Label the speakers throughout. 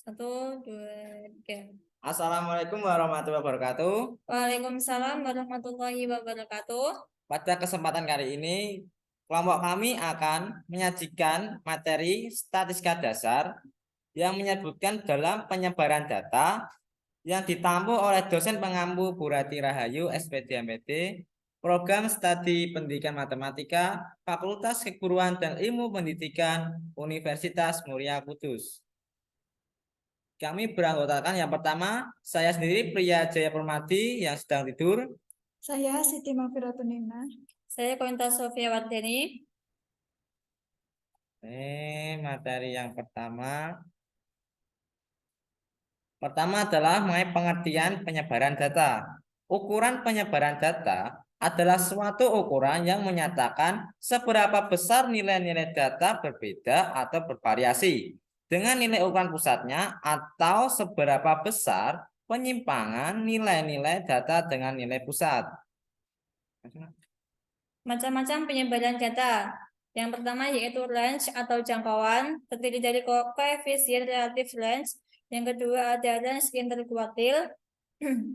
Speaker 1: Satu, dua, tiga.
Speaker 2: Assalamualaikum warahmatullahi wabarakatuh.
Speaker 1: Waalaikumsalam warahmatullahi wabarakatuh.
Speaker 2: Pada kesempatan kali ini, kelompok kami akan menyajikan materi statistika dasar yang menyebutkan dalam penyebaran data yang ditampu oleh dosen pengampu Bu Rati Rahayu, SPD MPD, Program Studi Pendidikan Matematika, Fakultas Keguruan dan Ilmu Pendidikan, Universitas Muria Kudus. Kami beranggotakan yang pertama, saya sendiri Pria Jaya Permadi yang sedang tidur.
Speaker 3: Saya Siti Mafiratunina.
Speaker 1: Saya Kointa Sofia Wardeni.
Speaker 2: Materi yang pertama. Pertama adalah mengenai pengertian penyebaran data. Ukuran penyebaran data adalah suatu ukuran yang menyatakan seberapa besar nilai-nilai data berbeda atau bervariasi dengan nilai ukuran pusatnya atau seberapa besar penyimpangan nilai-nilai data dengan nilai pusat.
Speaker 1: Macam-macam penyebaran data. Yang pertama yaitu range atau jangkauan, terdiri dari koefisien relatif range. Yang kedua ada range interkuartil,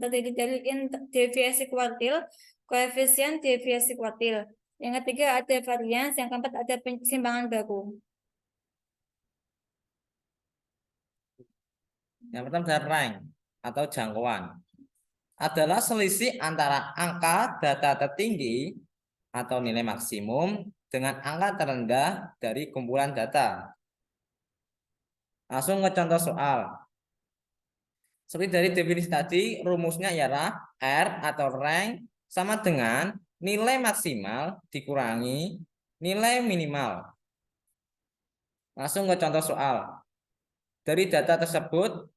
Speaker 1: terdiri dari deviasi kuartil, koefisien deviasi kuartil. Yang ketiga ada varians, yang keempat ada penyimpangan baru.
Speaker 2: Yang pertama adalah rank atau jangkauan. Adalah selisih antara angka data tertinggi atau nilai maksimum dengan angka terendah dari kumpulan data. Langsung ke contoh soal. Seperti dari definisi tadi, rumusnya ialah R atau rank sama dengan nilai maksimal dikurangi nilai minimal. Langsung ke contoh soal. Dari data tersebut,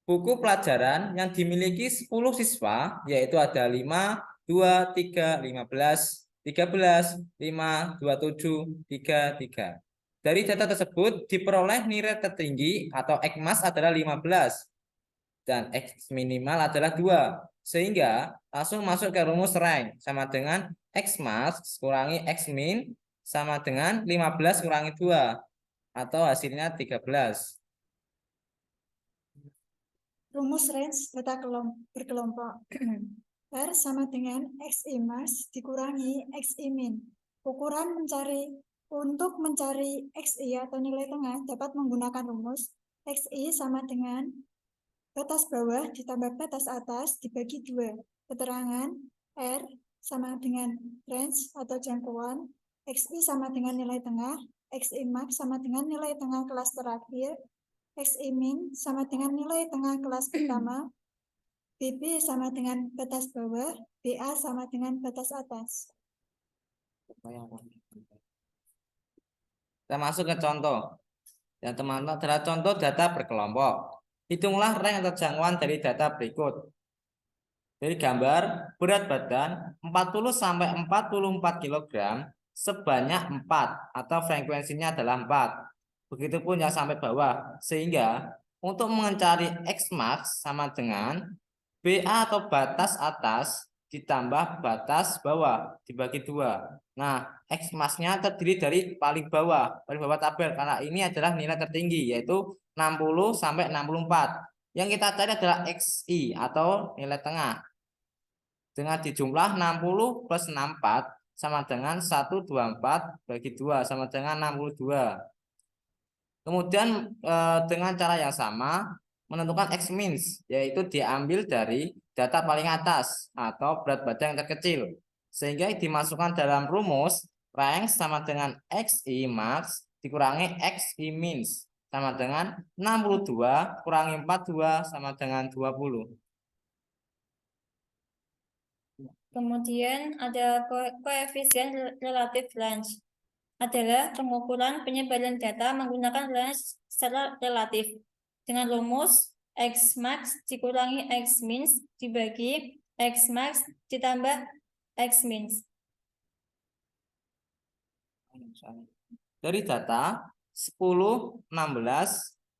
Speaker 2: buku pelajaran yang dimiliki 10 siswa, yaitu ada 5, 2, 3, 15, 13, 5, 27, 3, 3. Dari data tersebut diperoleh nilai tertinggi atau X adalah 15 dan X minimal adalah 2. Sehingga langsung masuk ke rumus rank sama dengan X max kurangi X min sama dengan 15 kurangi 2 atau hasilnya 13.
Speaker 3: Rumus range data berkelompok. R sama dengan XI max dikurangi XI min. Ukuran untuk mencari XI atau nilai tengah dapat menggunakan rumus XI sama dengan batas bawah ditambah batas atas dibagi 2. Keterangan R sama dengan range atau jangkauan, XI sama dengan nilai tengah, XI max sama dengan nilai tengah kelas terakhir, XI min sama dengan nilai tengah kelas pertama, BB sama dengan batas bawah, BA sama dengan batas atas.
Speaker 2: Kita masuk ke contoh. Yang teman-teman adalah contoh data berkelompok. Hitunglah rank atau jangkauan dari data berikut. Dari gambar, berat badan 40-44 kg sebanyak 4 atau frekuensinya adalah 4. Begitupun yang sampai bawah. Sehingga untuk mencari X max sama dengan BA atau batas atas ditambah batas bawah dibagi 2. Nah, X max-nya terdiri dari paling bawah tabel karena ini adalah nilai tertinggi yaitu 60 sampai 64. Yang kita cari adalah XI atau nilai tengah. Dengan dijumlah 60 plus 64 sama dengan 124 bagi 2 sama dengan 62. Kemudian dengan cara yang sama menentukan X min yaitu diambil dari data paling atas atau berat badan yang terkecil. Sehingga dimasukkan dalam rumus rank sama dengan XI max dikurangi XI min sama dengan 62 kurangi 42 sama dengan 20.
Speaker 1: Kemudian ada koefisien relatif range. Adalah pengukuran penyebaran data menggunakan range secara relatif dengan rumus X max dikurangi X min dibagi X max ditambah X min.
Speaker 2: Dari data 10, 16,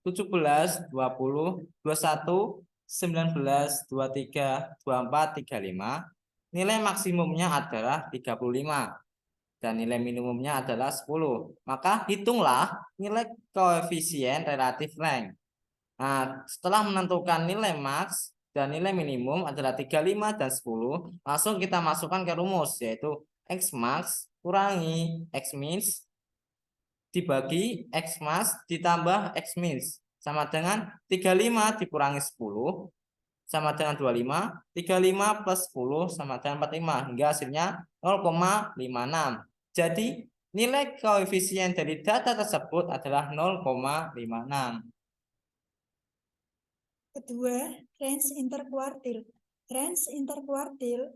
Speaker 2: 17, 20, 21, 19, 23, 24, 35, nilai maksimumnya adalah 35 dan nilai minimumnya adalah 10. Maka hitunglah nilai koefisien relatif rank. Nah, setelah menentukan nilai max dan nilai minimum adalah 35 dan 10, langsung kita masukkan ke rumus, yaitu X max kurangi X min dibagi X max ditambah X min sama dengan 35 dikurangi 10 sama dengan 25, 35 plus 10 sama dengan 45, hingga hasilnya 0,56. Jadi nilai koefisien dari data tersebut adalah 0,56.
Speaker 3: Kedua, range interkuartil. Range interkuartil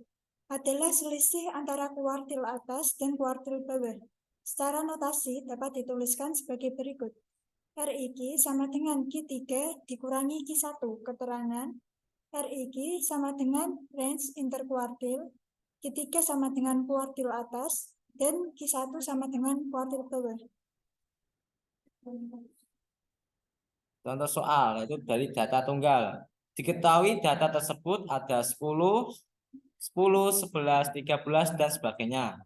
Speaker 3: adalah selisih antara kuartil atas dan kuartil bawah. Secara notasi dapat dituliskan sebagai berikut. RIQ sama dengan Q3 dikurangi Q1. Keterangan RIQ sama dengan range interkuartil, Q3 sama dengan kuartil atas, dan Q1 sama dengan kuartil bawah.
Speaker 2: Contoh soal yaitu dari data tunggal. Diketahui data tersebut ada 10, 11, 13, dan sebagainya.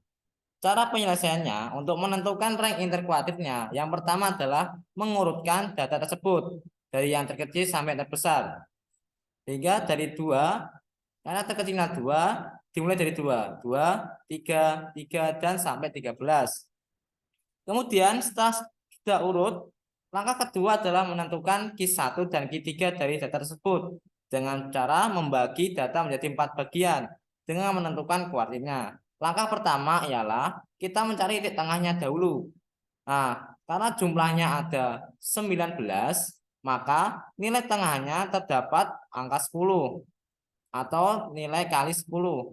Speaker 2: Cara penyelesaiannya untuk menentukan rank interkuartilnya, yang pertama adalah mengurutkan data tersebut dari yang terkecil sampai terbesar. Sehingga dari 2, karena terkecilnya 2, dimulai dari 2, 3, dan sampai 13. Kemudian setelah sudah urut, langkah kedua adalah menentukan Q1 dan Q3 dari data tersebut dengan cara membagi data menjadi 4 bagian dengan menentukan kuartilnya. Langkah pertama ialah kita mencari titik tengahnya dahulu. Nah, karena jumlahnya ada 19, maka nilai tengahnya terdapat angka 10 atau nilai kali 10.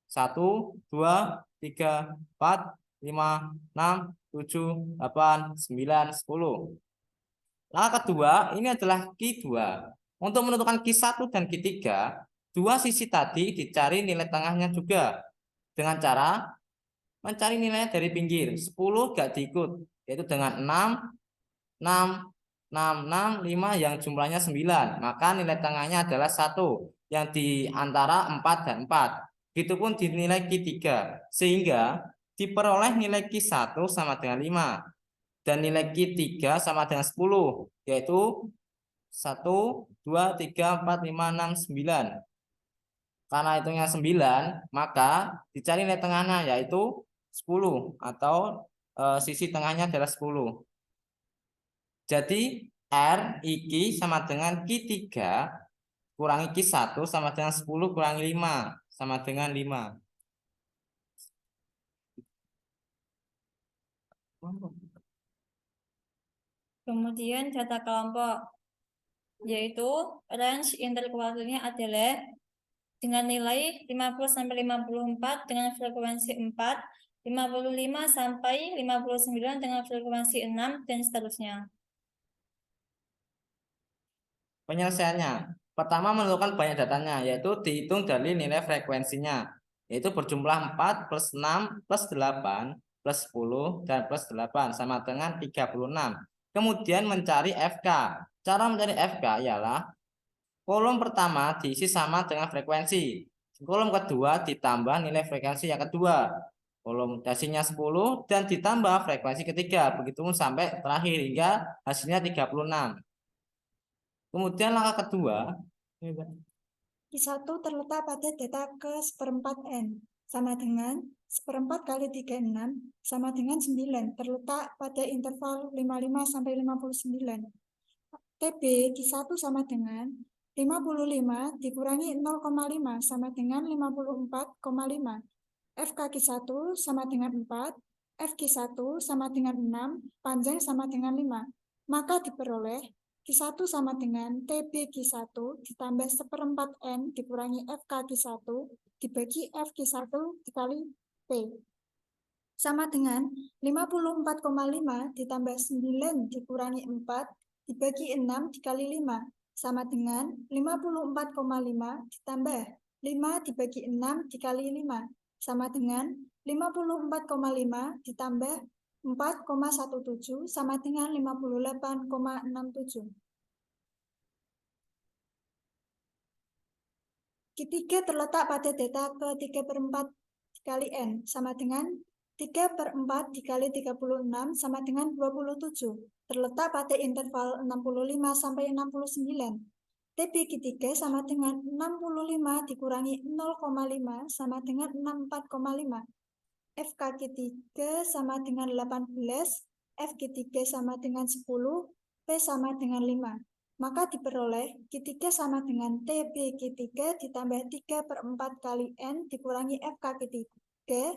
Speaker 2: 1, 2, 3, 4, 5, 6, 7, 8, 9, 10. Langkah kedua, ini adalah Q2. Untuk menentukan Q1 dan Q3, dua sisi tadi dicari nilai tengahnya juga. Dengan cara mencari nilai dari pinggir. 10 gak diikut, yaitu dengan 6, 6, 6, 5 yang jumlahnya 9. Maka nilai tengahnya adalah 1 yang di antara 4 dan 4. Begitupun dinilai Q3. Sehingga diperoleh nilai Q1 sama dengan 5. Dan nilai Q3 sama dengan 10. Yaitu 1, 2, 3, 4, 5, 6, 9. Karena hitungnya 9, maka dicari nilai tengahnya yaitu 10 atau sisi tengahnya adalah 10. Jadi RIQ sama dengan Q3 kurangi Q1 sama dengan 10 kurangi 5 sama dengan 5.
Speaker 1: Kemudian data kelompok, yaitu range interkuartilnya adalah dengan nilai 50-54 dengan frekuensi 4, 55-59 dengan frekuensi 6, dan seterusnya.
Speaker 2: Penyelesaiannya, pertama menentukan banyak datanya, yaitu dihitung dari nilai frekuensinya, yaitu berjumlah 4 plus 6 plus 8 plus 10 dan plus 8 sama dengan 36. Kemudian mencari FK. Cara mencari FK ialah kolom pertama diisi sama dengan frekuensi. Kolom kedua ditambah nilai frekuensi yang kedua. Kolom hasilnya 10 dan ditambah frekuensi ketiga. Begitu sampai terakhir hingga hasilnya 36. Kemudian langkah kedua,
Speaker 3: Q1 terletak pada data ke seperempat N, sama dengan seperempat kali 36 sama dengan 9, terletak pada interval 55 sampai 59. TB Q1 sama dengan 55 dikurangi 0,5 sama dengan 54,5. FK Q1 sama dengan 4, FQ1 sama dengan 6, panjang sama dengan 5. Maka diperoleh Q1 sama dengan TB Q1 ditambah seperempat N dikurangi FK Q1 dibagi FQ1 dikali P. Sama dengan 54,5 ditambah 9 dikurangi 4 dibagi 6 dikali 5. Sama dengan 54,5 ditambah 5 dibagi 6 dikali 5. Sama dengan 54,5 ditambah 4,17 sama dengan 58,67. Q3 terletak pada data ke 3/4 dikali N sama dengan 3/4 dikali 36 sama dengan 27. Terletak pada interval 65 sampai 69. TBQ 3 sama dengan 65 dikurangi 0,5 sama dengan 64,5. FKQ 3 sama dengan 18, FQ3 sama dengan 10, P sama dengan 5. Maka diperoleh Q3 sama dengan TBQ3 ditambah 3/4 kali N dikurangi FKQ3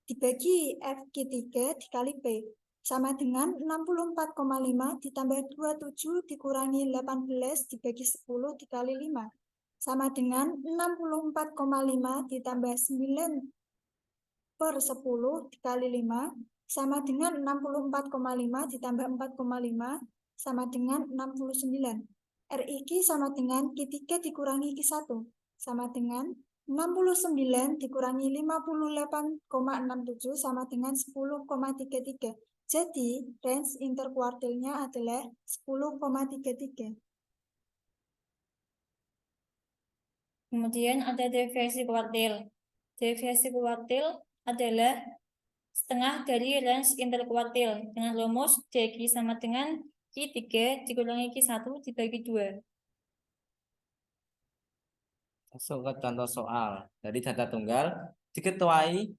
Speaker 3: dibagi FQ3 dikali P sama dengan 64,5 ditambah 27 dikurangi 18 dibagi 10 dikali 5 sama dengan 64,5 ditambah 9/10 dikali 5 sama dengan 64,5 ditambah 4,5 sama dengan 69. RIQ sama dengan Q3 dikurangi Q1 sama dengan 69 dikurangi 58,67 sama dengan 10,33. Jadi, range interkuartilnya adalah 10,33.
Speaker 1: Kemudian ada deviasi kuartil. Deviasi kuartil adalah setengah dari range interkuartil dengan rumus DQ sama dengan Q3 dikurangi Q1 dibagi 2.
Speaker 2: Masuk ke contoh soal. Dari data tunggal diketahui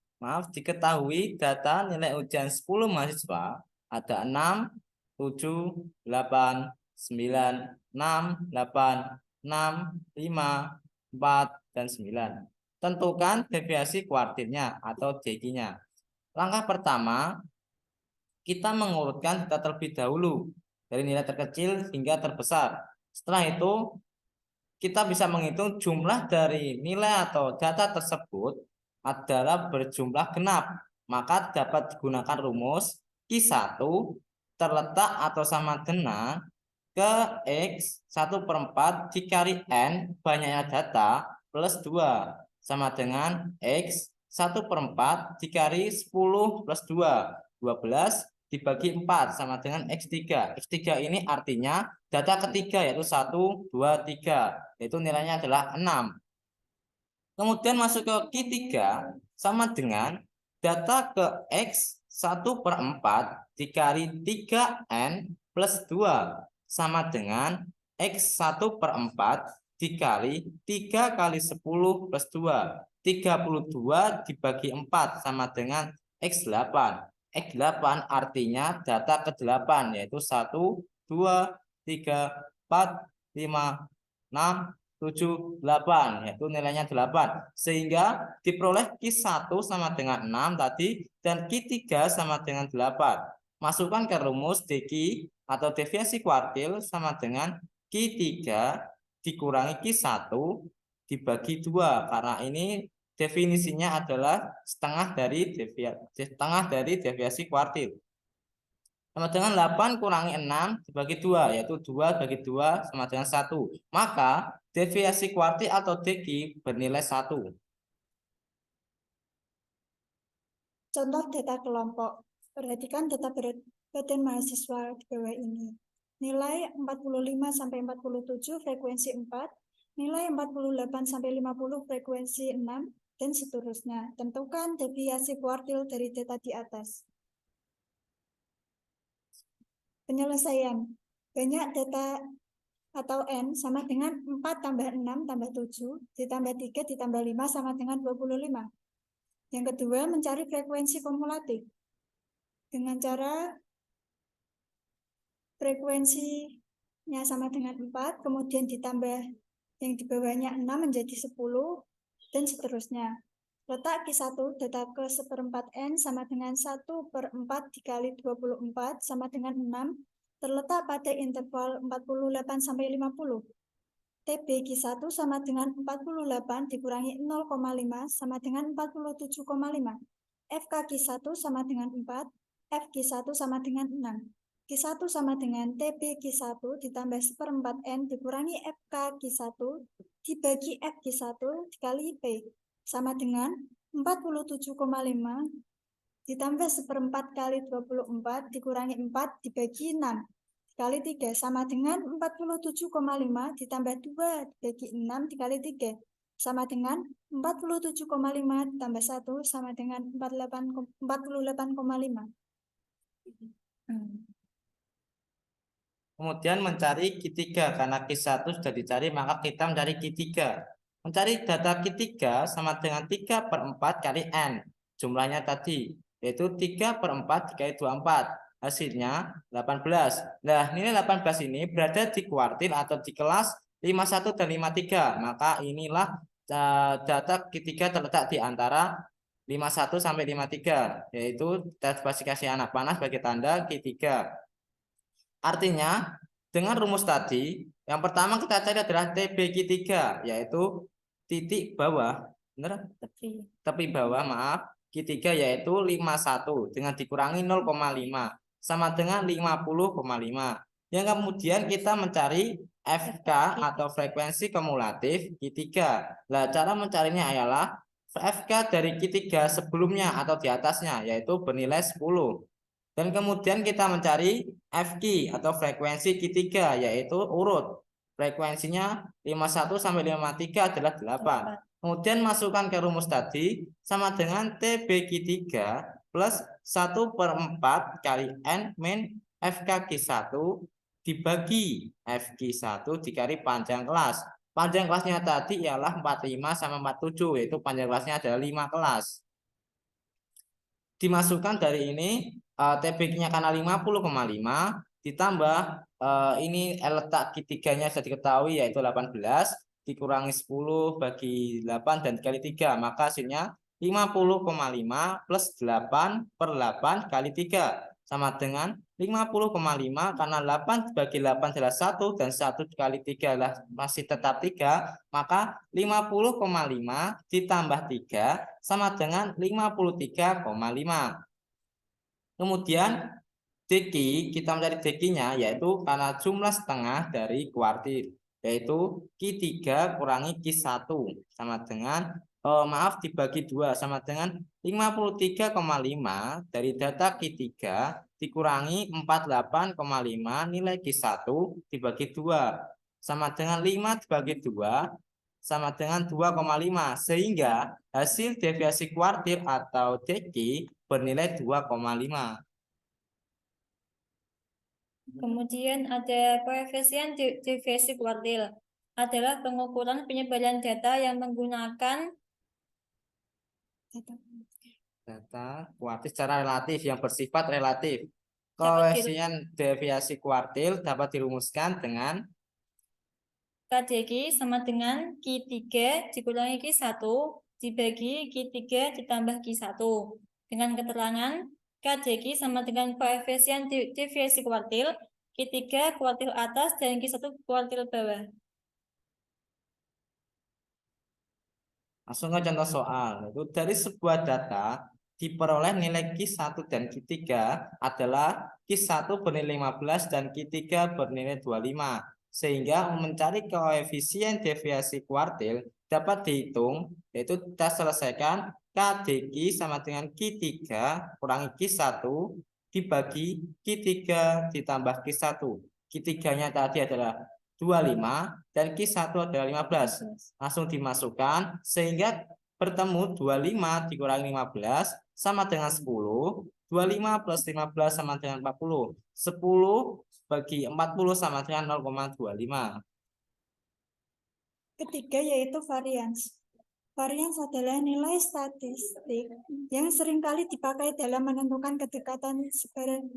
Speaker 2: data nilai ujian 10 mahasiswa ada 6, 7, 8, 9, 6, 8, 6, 5, 4, dan 9. Tentukan deviasi kuartilnya atau DQ-nya. Langkah pertama, kita mengurutkan data terlebih dahulu dari nilai terkecil hingga terbesar. Setelah itu, kita bisa menghitung jumlah dari nilai atau data tersebut adalah berjumlah genap. Maka dapat digunakan rumus Q1 terletak atau sama dengan ke X 1/4 dikali N banyaknya data plus 2 sama dengan X 1/4 dikali 10 plus 2, 12 dibagi 4 sama dengan X3. X3 ini artinya data ketiga yaitu 1, 2, 3. Yaitu nilainya adalah 6. Kemudian masuk ke Q3 sama dengan data ke X 1/4 dikali 3N plus 2 sama dengan X 1/4 dikali 3 kali 10 plus 2. 32 dibagi 4 sama dengan X8. X8 artinya data ke-8 yaitu 1, 2, 3, 4, 5, 6, 7, 8 yaitu nilainya 8 sehingga diperoleh Q1 sama dengan 6 tadi dan Q3 sama dengan 8. Masukkan ke rumus DQ atau deviasi kuartil sama dengan Q3 dikurangi Q1 dibagi 2 karena ini definisinya adalah setengah dari deviasi kuartil. Sama dengan 8 kurangi 6 dibagi 2 yaitu 2 bagi 2 sama dengan 1. Maka deviasi kuartil atau DQ bernilai 1.
Speaker 3: Contoh data kelompok. Perhatikan data berat badan mahasiswa di bawah ini. Nilai 45 sampai 47 frekuensi 4, nilai 48 sampai 50 frekuensi 6 dan seterusnya. Tentukan deviasi kuartil dari data di atas. Penyelesaian. Banyak data atau N sama dengan 4 tambah 6 tambah 7 ditambah 3 ditambah 5 sama dengan 25. Yang kedua, mencari frekuensi kumulatif. Dengan cara frekuensinya sama dengan 4, kemudian ditambah yang di bawahnya 6 menjadi 10, dan seterusnya. Letak Q1 data ke 1/4 N sama dengan 1/4 dikali 24 sama dengan 6, terletak pada interval 48 sampai 50. TB Q1 sama dengan 48 dikurangi 0,5 sama dengan 47,5. FK Q1 sama dengan 4, F Q1 sama dengan 6. Q1 sama dengan TB Q1 ditambah 1/4 N dikurangi FK Q1 dibagi F Q1 dikali P sama dengan 47,5 ditambah 1/4 kali 24 dikurangi 4 dibagi 6 dikali 3 sama dengan 47,5 ditambah 2 dibagi 6 dikali 3. sama dengan 47,5 tambah 1 sama dengan 48,5.
Speaker 2: Kemudian mencari Q3, karena Q1 sudah dicari, maka kita mencari Q3. Mencari data Q3 sama dengan 3/4 kali N. Jumlahnya tadi, yaitu 3/4 dikali 24. Hasilnya 18. Nah, nilai 18 ini berada di kuartil atau di kelas 51 dan 53. Maka inilah data Q3 terletak di antara 51 sampai 53, yaitu klasifikasi anak panah sebagai tanda Q3. Artinya, dengan rumus tadi, yang pertama kita cari adalah TB-Q3, yaitu titik bawah, benar? Tepi bawah, maaf, Q3 yaitu 51 dengan dikurangi 0,5 sama dengan 50,5. Yang kemudian kita mencari FK atau frekuensi kumulatif Q3. Nah, cara mencarinya adalah FK dari Q3 sebelumnya atau di atasnya, yaitu bernilai 10. Dan kemudian kita mencari FQ atau frekuensi Q3, yaitu urut. Frekuensinya 51 sampai 53 adalah 8. Kemudian masukkan ke rumus tadi sama dengan TB-Q3 plus 1/4 kali N min FK Q1 dibagi FQ1 dikali panjang kelas. Panjang kelasnya tadi ialah 45 sama 47, yaitu panjang kelasnya adalah 5 kelas. Dimasukkan dari ini TB-nya karena 50,5 ditambah ini letak Q3-nya sudah diketahui yaitu 18 dikurangi 10 bagi 8 dan dikali 3, maka hasilnya 50,5 plus 8/8 kali 3 sama dengan 50,5, karena 8 bagi 8 adalah 1 dan 1 kali 3 adalah masih tetap 3, maka 50,5 ditambah 3 sama dengan 53,5. Kemudian DQ, kita mencari DQ-nya yaitu karena jumlah setengah dari kuartil, yaitu Q3 kurangi Q1 sama dengan dibagi 2 sama dengan 53,5 dari data Q3 dikurangi 48,5 nilai Q1 dibagi 2 sama dengan 5 dibagi 2 sama dengan 2,5, sehingga hasil deviasi kuartil atau DQ bernilai 2,5.
Speaker 1: Kemudian ada koefisien deviasi kuartil, adalah pengukuran penyebaran data yang menggunakan
Speaker 2: data kuartil secara relatif yang bersifat relatif.
Speaker 1: Dapat
Speaker 2: Koefisien deviasi kuartil dapat dirumuskan dengan
Speaker 1: KDQ sama dengan Q3 dikurangi Q1 dibagi Q3 ditambah Q1. Dengan keterangan KDQ sama dengan koefisien deviasi kuartil, Q3 kuartil atas dan Q1 kuartil bawah.
Speaker 2: Langsung ke contoh soal. Itu dari sebuah data diperoleh nilai Q1 dan Q3 adalah Q1 bernilai 15 dan Q3 bernilai 25. Sehingga mencari koefisien deviasi kuartil dapat dihitung, yaitu kita selesaikan KDQ sama dengan Q3 kurangi Q1 dibagi Q3 ditambah Q1. Q3-nya tadi adalah 25 dan Q1 adalah 15. Langsung dimasukkan sehingga bertemu 25 dikurangi 15 sama dengan 10. 25 plus 15 sama dengan 40. 10 bagi 40 sama dengan 0,25.
Speaker 3: Ketiga yaitu varians. Varians adalah nilai statistik yang seringkali dipakai dalam menentukan kedekatan sebaran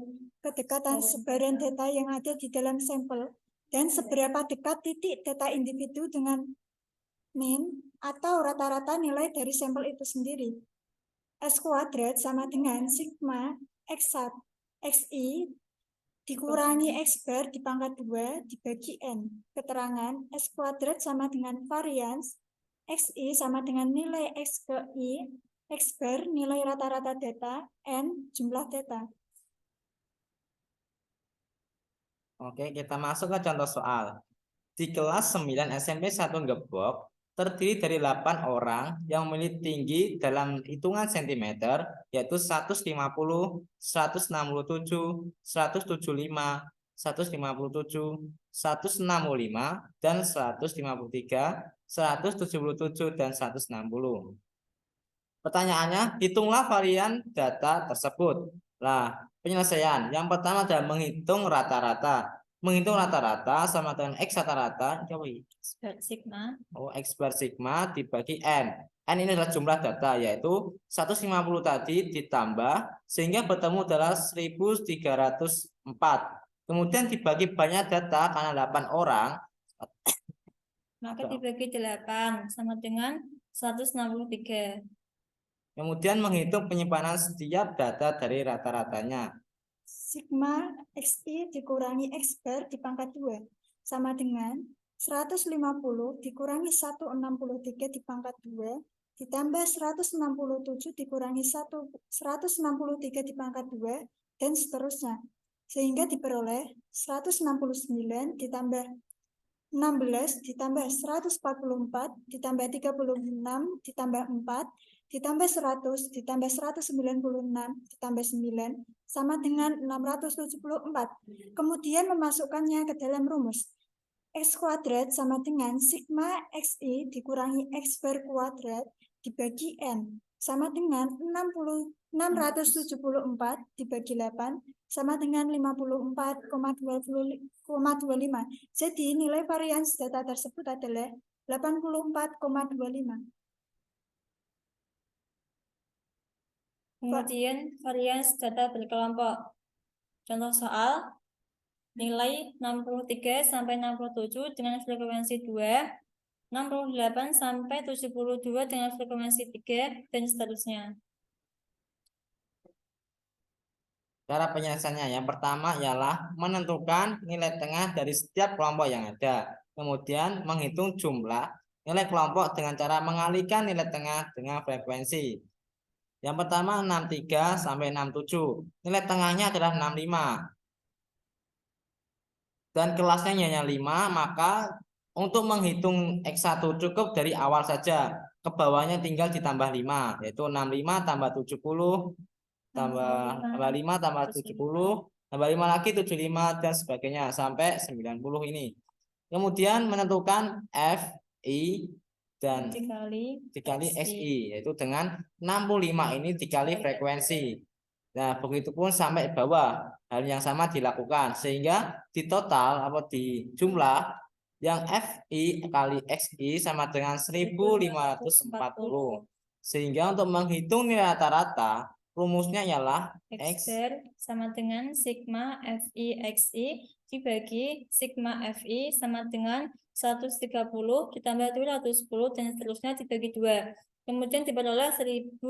Speaker 3: data yang ada di dalam sampel dan seberapa dekat titik data individu dengan mean atau rata-rata nilai dari sampel itu sendiri. S kuadrat sama dengan sigma XI dikurangi X bar di pangkat 2 dibagi N. Keterangan S kuadrat sama dengan varians XI sama dengan nilai X ke I, X bar nilai rata-rata data, N jumlah data.
Speaker 2: Oke, kita masuk ke contoh soal. Di kelas 9 SMP 1 Gebok, terdiri dari 8 orang yang memiliki tinggi dalam hitungan cm, yaitu 150, 167, 175, 157, 165, dan 153, 177, dan 160. Pertanyaannya, hitunglah varian data tersebut. Nah, penyelesaian. Yang pertama adalah menghitung rata-rata. Menghitung rata-rata sama dengan X rata-rata.
Speaker 1: Sigma.
Speaker 2: Oh, X bar sigma dibagi N. N ini adalah jumlah data, yaitu 150 tadi ditambah, sehingga bertemu adalah 1304. Kemudian dibagi banyak data, karena 8 orang.
Speaker 1: Maka dibagi 8 sama dengan 163.
Speaker 2: Kemudian menghitung penyimpanan setiap data dari rata-ratanya.
Speaker 3: Sigma XI dikurangi X bar dipangkat 2 sama dengan 150 dikurangi 163 dipangkat 2 ditambah 167 dikurangi 163 dipangkat 2 dan seterusnya. Sehingga diperoleh 169 ditambah 16 ditambah 144 ditambah 36 ditambah 4 ditambah 100 ditambah 196 ditambah 9 sama dengan 674. Kemudian memasukkannya ke dalam rumus. X kuadrat sama dengan sigma XI dikurangi X bar kuadrat dibagi N sama dengan 674 dibagi 8 sama dengan 54,25. Jadi nilai varians data tersebut adalah 84,25.
Speaker 1: Kemudian varians data berkelompok. Contoh soal, nilai 63 sampai 67 dengan frekuensi 2, 68 sampai 72 dengan frekuensi 3, dan seterusnya.
Speaker 2: Cara penyelesaiannya yang pertama ialah menentukan nilai tengah dari setiap kelompok yang ada. Kemudian menghitung jumlah nilai kelompok dengan cara mengalihkan nilai tengah dengan frekuensi. Yang pertama 63 sampai 67. Nilai tengahnya adalah 65. Dan kelasnya hanya 5, maka untuk menghitung X1 cukup dari awal saja. Ke bawahnya tinggal ditambah 5, yaitu 65 tambah 70 tambah 5 tambah 70 tambah 5 lagi 75 dan sebagainya sampai 90 ini. Kemudian menentukan F, I, dan dikali XI, yaitu dengan 65 ini dikali frekuensi. Nah, begitupun sampai bawah hal yang sama dilakukan, sehingga di total atau di jumlah yang FI kali XI sama dengan 1540. Sehingga untuk menghitung nilai rata-rata, rumusnya ialah
Speaker 1: X bar sama dengan sigma FI XI dibagi sigma FI sama dengan 130 ditambah 210 dan seterusnya dibagi 2. Kemudian diperoleh 1540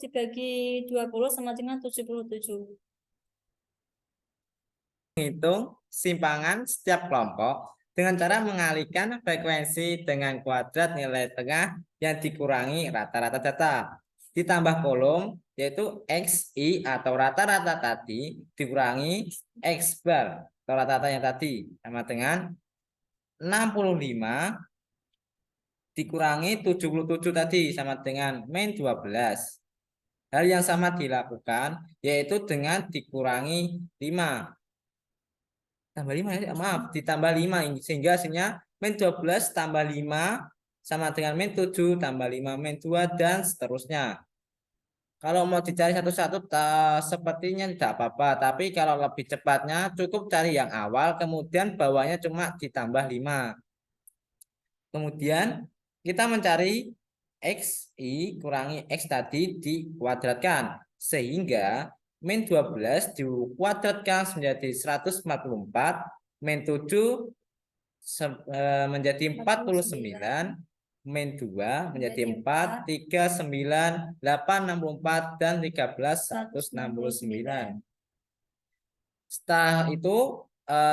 Speaker 1: dibagi 20 sama dengan 77.
Speaker 2: Menghitung simpangan setiap kelompok dengan cara mengalihkan frekuensi dengan kuadrat nilai tengah yang dikurangi rata-rata data. Ditambah kolom, yaitu XI atau rata-rata tadi dikurangi X bar atau rata-rata yang tadi sama dengan 65 dikurangi 77 tadi sama dengan min 12. Hal yang sama dilakukan yaitu dengan dikurangi 5. Tambah 5 ya, maaf, ditambah 5 sehingga hasilnya min 12 tambah 5 sama dengan min 7 tambah 5 min 2 dan seterusnya. Kalau mau dicari satu-satu sepertinya tidak apa-apa, tapi kalau lebih cepatnya cukup cari yang awal kemudian bawahnya cuma ditambah 5. Kemudian kita mencari XI kurangi X tadi dikuadratkan sehingga min 12 dikuadratkan menjadi 144, min 7 menjadi 49, min 2 menjadi 4, 3, 9, 8, 64, dan 13, 169. Setelah itu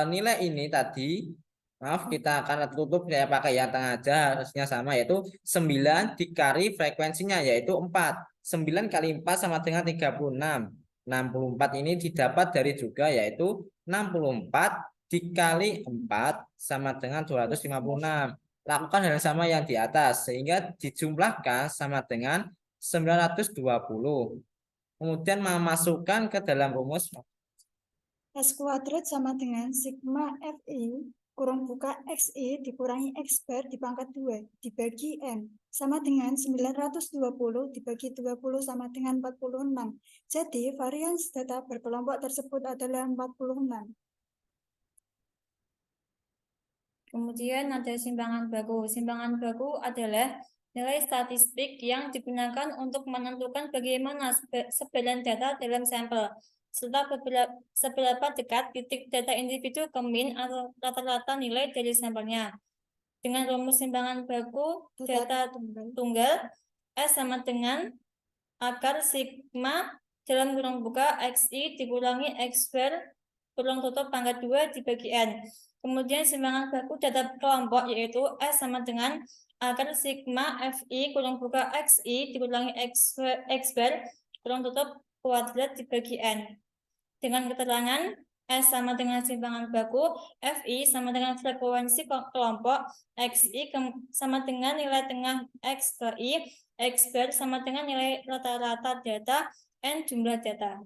Speaker 2: nilai ini tadi, maaf kita akan tutup saya pakai yang tengah aja, harusnya sama yaitu 9 dikali frekuensinya yaitu 4. 9 kali 4 sama dengan 36. 64 ini didapat dari juga yaitu 64 dikali 4 sama dengan 256. Lakukan hal yang sama yang di atas sehingga dijumlahkan sama dengan 920. Kemudian memasukkan ke dalam rumus
Speaker 3: S kuadrat sama dengan sigma FI kurang buka XI dikurangi X bar dipangkat 2 dibagi N sama dengan 920 dibagi 20 sama dengan 46. Jadi varians data berkelompok tersebut adalah 46.
Speaker 1: Kemudian ada simpangan baku. Simpangan baku adalah nilai statistik yang digunakan untuk menentukan bagaimana sebagian data dalam sampel, serta seberapa dekat titik data individu ke mean atau rata-rata nilai dari sampelnya. Dengan rumus simpangan baku, data tunggal S sama dengan akar sigma dalam kurung buka XI dikurangi X bar kurung tutup pangkat 2 dibagi N. Kemudian simpangan baku data kelompok yaitu S sama dengan akar sigma FI kurung buka XI dikurangi X bar kurung tutup kuadrat dibagi N. Dengan keterangan S sama dengan simpangan baku, FI sama dengan frekuensi kelompok, XI sama dengan nilai tengah X ke I, X bar sama dengan nilai rata-rata data, N jumlah data.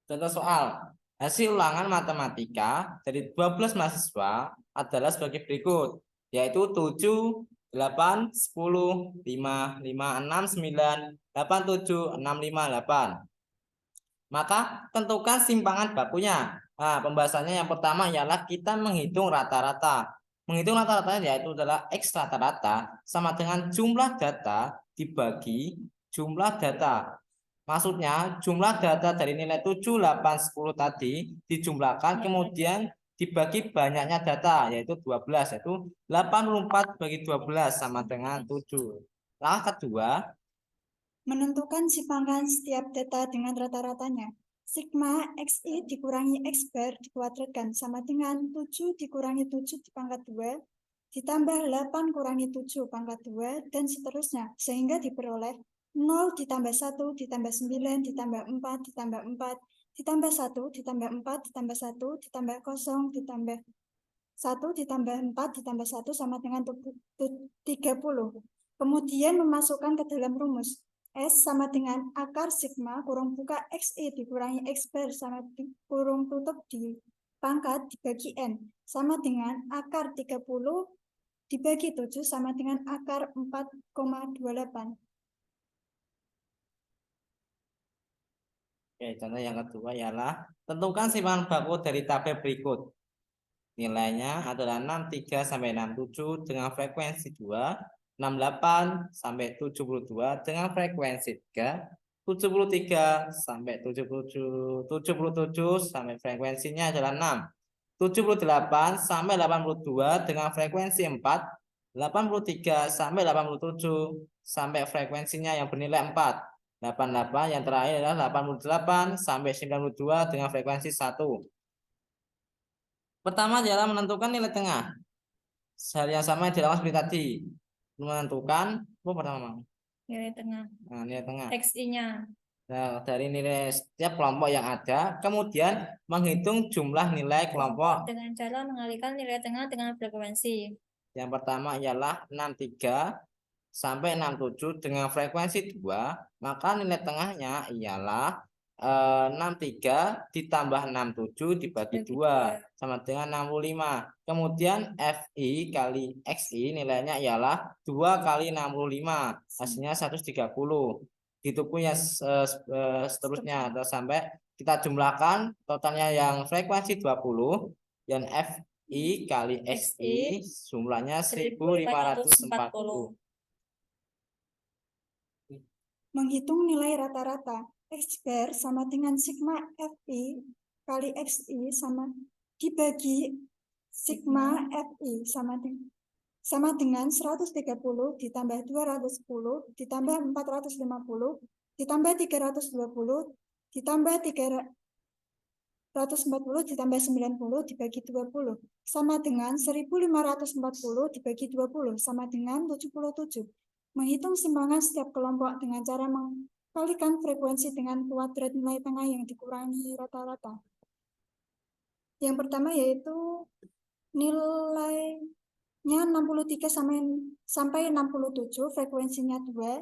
Speaker 2: Contoh soal, hasil ulangan matematika dari 12 mahasiswa adalah sebagai berikut, yaitu 7, 8, 10, 5, 5, 6, 9, 8, 7, 6, 5, 8. Maka tentukan simpangan bakunya. Nah, pembahasannya yang pertama ialah kita menghitung rata-rata. Menghitung rata-ratanya yaitu adalah X rata-rata sama dengan jumlah data dibagi jumlah data. Maksudnya jumlah data dari nilai 7, 8, 10 tadi dijumlahkan kemudian dibagi banyaknya data yaitu 12, yaitu 84 bagi 12 sama dengan 7. Langkah kedua,
Speaker 3: menentukan simpangan setiap data dengan rata-ratanya. Sigma XI dikurangi X bar dikuadratkan sama dengan 7 dikurangi 7 dipangkat 2 ditambah 8 kurangi 7 pangkat 2 dan seterusnya sehingga diperoleh 0 ditambah 1 ditambah 9 ditambah 4 ditambah 4 ditambah 1 ditambah 4 ditambah 1 ditambah 0 ditambah 1 ditambah 4 ditambah 1 sama dengan 30. Kemudian memasukkan ke dalam rumus. S sama dengan akar sigma kurung buka XI dikurangi X bar sama kurung tutup di pangkat dibagi N sama dengan akar 30 dibagi 7 sama dengan akar 4,28.
Speaker 2: Oke, contoh yang kedua ialah tentukan simpangan baku dari tabel berikut. Nilainya adalah 63 sampai 67 dengan frekuensi 2, 68 sampai 72 dengan frekuensi 3, 73 sampai 77 sampai frekuensinya adalah 6, 78 sampai 82 dengan frekuensi 4, 83 sampai 87 sampai frekuensinya yang bernilai 4, 88 yang terakhir adalah 88 sampai 92 dengan frekuensi 1. Pertama adalah menentukan nilai tengah. Hal yang sama yang dilakukan seperti tadi. Menentukan apa pertama?
Speaker 1: Nilai tengah.
Speaker 2: Nah, nilai tengah.
Speaker 1: XI-nya.
Speaker 2: Nah, dari nilai setiap kelompok yang ada, kemudian menghitung jumlah nilai kelompok.
Speaker 1: Dengan cara mengalihkan nilai tengah dengan frekuensi.
Speaker 2: Yang pertama ialah 63 sampai 67 dengan frekuensi 2, maka nilai tengahnya ialah 63 ditambah 67 dibagi 2 sama dengan 65. Kemudian FI kali XI nilainya ialah 2 kali 65, hasilnya 130. Gitu pun ya seterusnya atau sampai kita jumlahkan totalnya yang frekuensi 20 dan FI kali XI jumlahnya 1540.
Speaker 3: Menghitung nilai rata-rata. X bar sama dengan sigma FI kali XI sama dibagi sigma FI sama dengan 130 ditambah 210 ditambah 450 ditambah 320 ditambah 340 ditambah 90 dibagi 20 sama dengan 1540 dibagi 20 sama dengan 77. Menghitung simpangan setiap kelompok dengan cara mengkalikan frekuensi dengan kuadrat nilai tengah yang dikurangi rata-rata. Yang pertama yaitu nilainya 63 sampai 67, frekuensinya 2,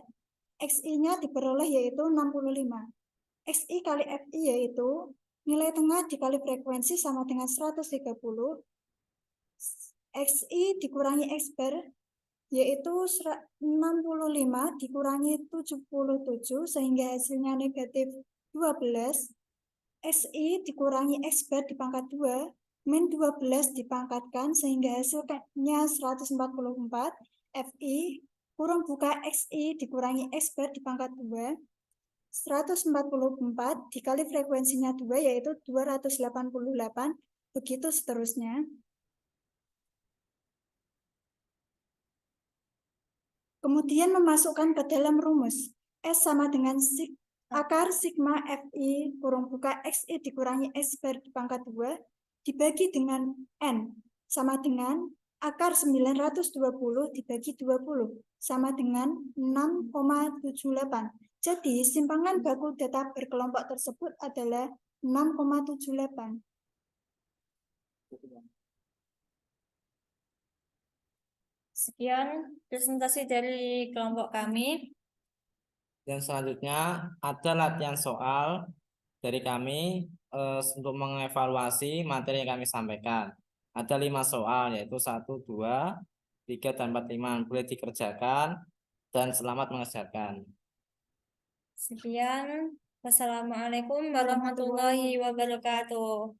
Speaker 3: XI-nya diperoleh yaitu 65. XI kali FI yaitu nilai tengah dikali frekuensi sama dengan 130. XI dikurangi X bar yaitu 65 dikurangi 77 sehingga hasilnya negatif 12. XI dikurangi X bar dipangkat 2 min 12 dipangkatkan sehingga hasilnya 144. FI kurung buka XI dikurangi X bar dipangkat 2 144 dikali frekuensinya 2 yaitu 288, begitu seterusnya. Kemudian memasukkan ke dalam rumus S sama dengan akar sigma FI kurung buka XI dikurangi X bar dipangkat 2 dibagi dengan N sama dengan akar 920 dibagi 20 sama dengan 6,78. Jadi simpangan baku data berkelompok tersebut adalah 6,78.
Speaker 1: Sekian presentasi dari kelompok kami.
Speaker 2: Dan selanjutnya ada latihan soal dari kami untuk mengevaluasi materi yang kami sampaikan. Ada 5 soal yaitu 1, 2, 3, dan 4, 5. Boleh dikerjakan dan selamat mengerjakan.
Speaker 1: Sekian. Wassalamualaikum warahmatullahi wabarakatuh.